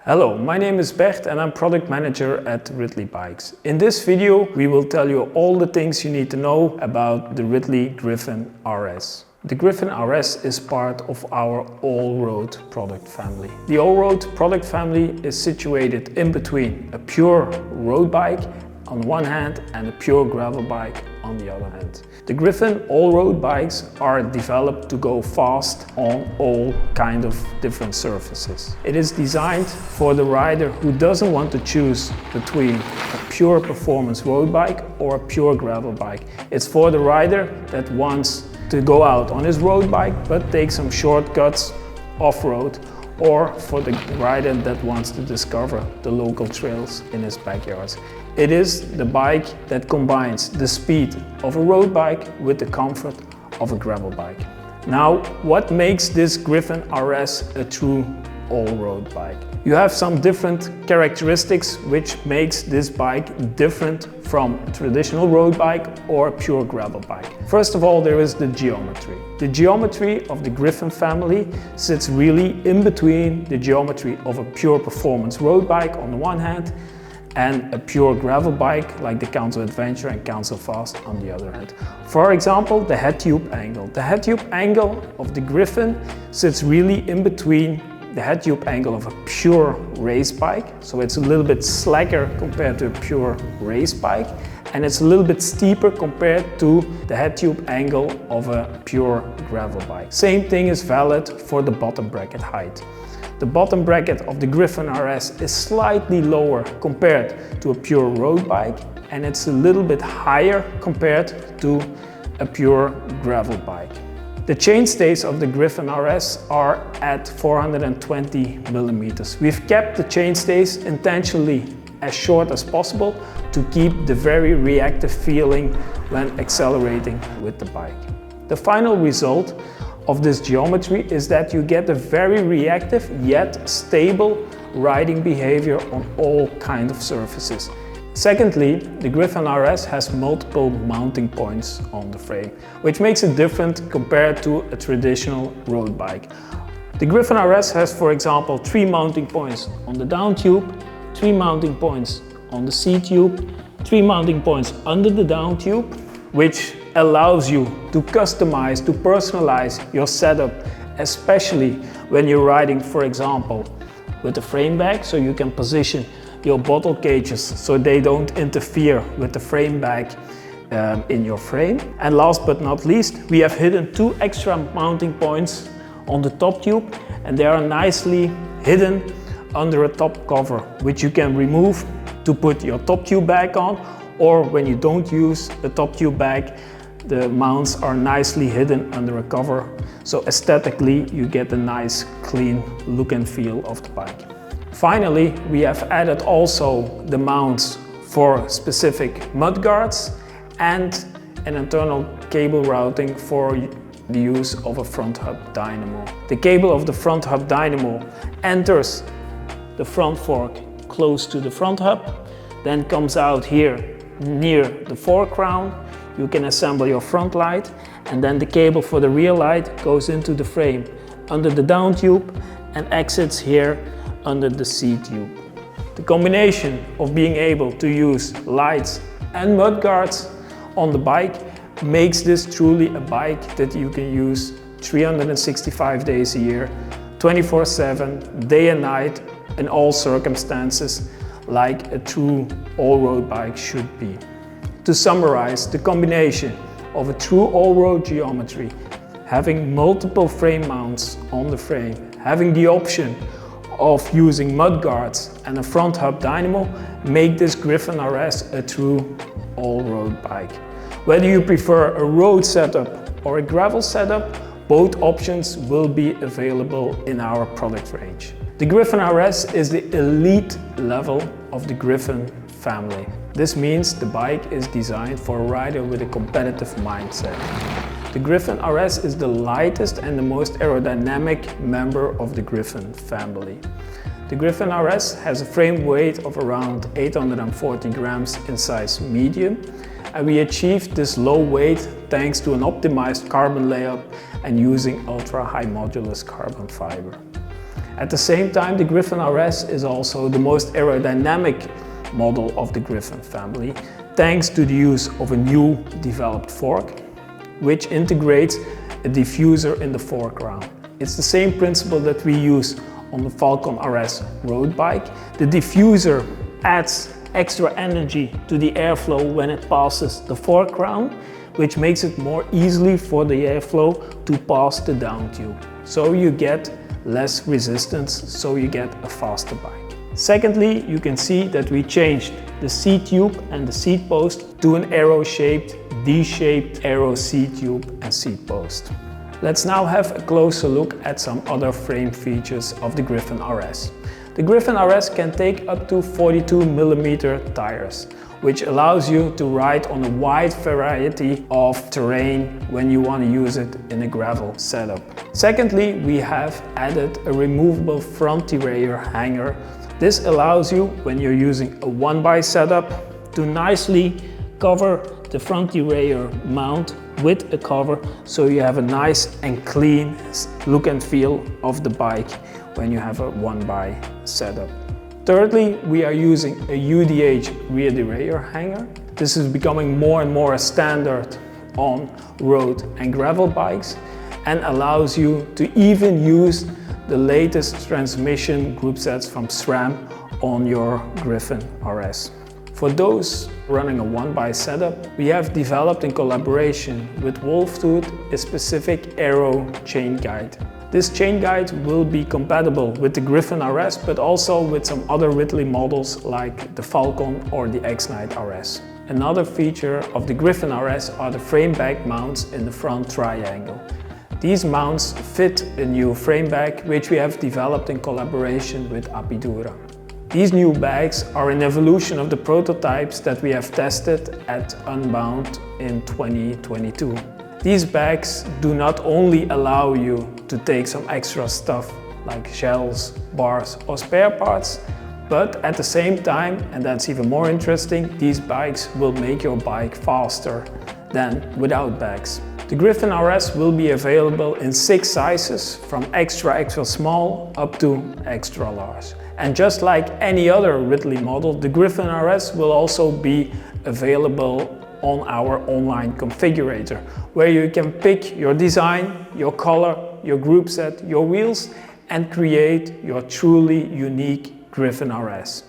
Hello, my name is Bert and I'm product manager at Ridley Bikes. In this video we will tell you all the things you need to know about the Ridley Grifn RS. The Griffin RS is part of our Allroad product family. The Allroad product family is situated in between a pure road bike on one hand and a pure gravel bike on the other hand. The Griffin Allroad bikes are developed to go fast on all kind of different surfaces. It is designed for the rider who doesn't want to choose between a pure performance road bike or a pure gravel bike. It's for the rider that wants to go out on his road bike but take some shortcuts off-road, or for the rider that wants to discover the local trails in his backyards. It is the bike that combines the speed of a road bike with the comfort of a gravel bike. Now, what makes this Griffin RS a true all-road bike? You have some different characteristics which makes this bike different from a traditional road bike or a pure gravel bike. First of all, there is the geometry. The geometry of the Griffin family sits really in between the geometry of a pure performance road bike on the one hand and a pure gravel bike like the Council Adventure and Council Fast on the other hand. For example, the head tube angle. The head tube angle of the Griffin sits really in between the head tube angle of a pure race bike, so it's a little bit slacker compared to a pure race bike, and it's a little bit steeper compared to the head tube angle of a pure gravel bike. Same thing is valid for the bottom bracket height. The bottom bracket of the Griffin RS is slightly lower compared to a pure road bike, and it's a little bit higher compared to a pure gravel bike. The chainstays of the Griffin RS are at 420 millimeters. We've kept the chainstays intentionally as short as possible to keep the very reactive feeling when accelerating with the bike. The final result of this geometry is that you get a very reactive yet stable riding behavior on all kinds of surfaces. Secondly, the Griffin RS has multiple mounting points on the frame, which makes it different compared to a traditional road bike. The Griffin RS has, for example, 3 mounting points on the down tube, 3 mounting points on the C tube, 3 mounting points under the down tube, which allows you to customize, to personalize your setup, especially when you're riding, for example, with the frame bag, so you can position your bottle cages so they don't interfere with the frame bag in your frame. And last but not least, we have hidden 2 extra mounting points on the top tube, and they are nicely hidden under a top cover, which you can remove to put your top tube back on, or when you don't use the top tube bag, the mounts are nicely hidden under a cover, so aesthetically you get a nice clean look and feel of the bike. Finally, we have added also the mounts for specific mudguards and an internal cable routing for the use of a front hub dynamo. The cable of the front hub dynamo enters the front fork close to the front hub, then comes out here near the fork crown. You can assemble your front light, and then the cable for the rear light goes into the frame under the down tube and exits here under the C tube. The combination of being able to use lights and mudguards on the bike makes this truly a bike that you can use 365 days a year, 24/7, day and night, in all circumstances, like a true all-road bike should be. To summarize, the combination of a true all-road geometry, having multiple frame mounts on the frame, having the option of using mudguards and a front hub dynamo make this Griffin RS a true all-road bike. Whether you prefer a road setup or a gravel setup, both options will be available in our product range. The Griffin RS is the elite level of the Griffin family. This means the bike is designed for a rider with a competitive mindset. The Griffin RS is the lightest and the most aerodynamic member of the Griffin family. The Griffin RS has a frame weight of around 840 grams in size medium, and we achieved this low weight thanks to an optimized carbon layout and using ultra high modulus carbon fiber. At the same time, the Griffin RS is also the most aerodynamic model of the Griffin family, thanks to the use of a new developed fork, which integrates a diffuser in the foreground. It's the same principle that we use on the Falcon RS road bike. The diffuser adds extra energy to the airflow when it passes the foreground, which makes it more easily for the airflow to pass the down tube. So you get less resistance, so you get a faster bike. Secondly, you can see that we changed the seat tube and the seat post to an arrow-shaped, D-shaped aero seat tube and seat post. Let's now have a closer look at some other frame features of the Griffin RS. The Griffin RS can take up to 42mm tires, which allows you to ride on a wide variety of terrain when you want to use it in a gravel setup. Secondly, we have added a removable front derailleur hanger. This allows you, when you're using a one-by setup, to nicely cover the front derailleur mount with a cover, so you have a nice and clean look and feel of the bike when you have a one-by setup. Thirdly, we are using a UDH rear derailleur hanger. This is becoming more and more a standard on road and gravel bikes and allows you to even use the latest transmission group sets from SRAM on your Griffin RS. For those running a one-by setup, we have developed in collaboration with Wolftooth a specific aero chain guide. This chain guide will be compatible with the Griffin RS, but also with some other Ridley models like the Falcon or the X-Knight RS. Another feature of the Griffin RS are the frame bag mounts in the front triangle. These mounts fit a new frame bag, which we have developed in collaboration with Apidura. These new bags are an evolution of the prototypes that we have tested at Unbound in 2022. These bags do not only allow you to take some extra stuff like shells, bars or spare parts, but at the same time, and that's even more interesting, these bikes will make your bike faster than without bags. The Griffin RS will be available in 6 sizes, from extra small up to extra large. And just like any other Ridley model, the Griffin RS will also be available on our online configurator, where you can pick your design, your color, your group set, your wheels, and create your truly unique Griffin RS.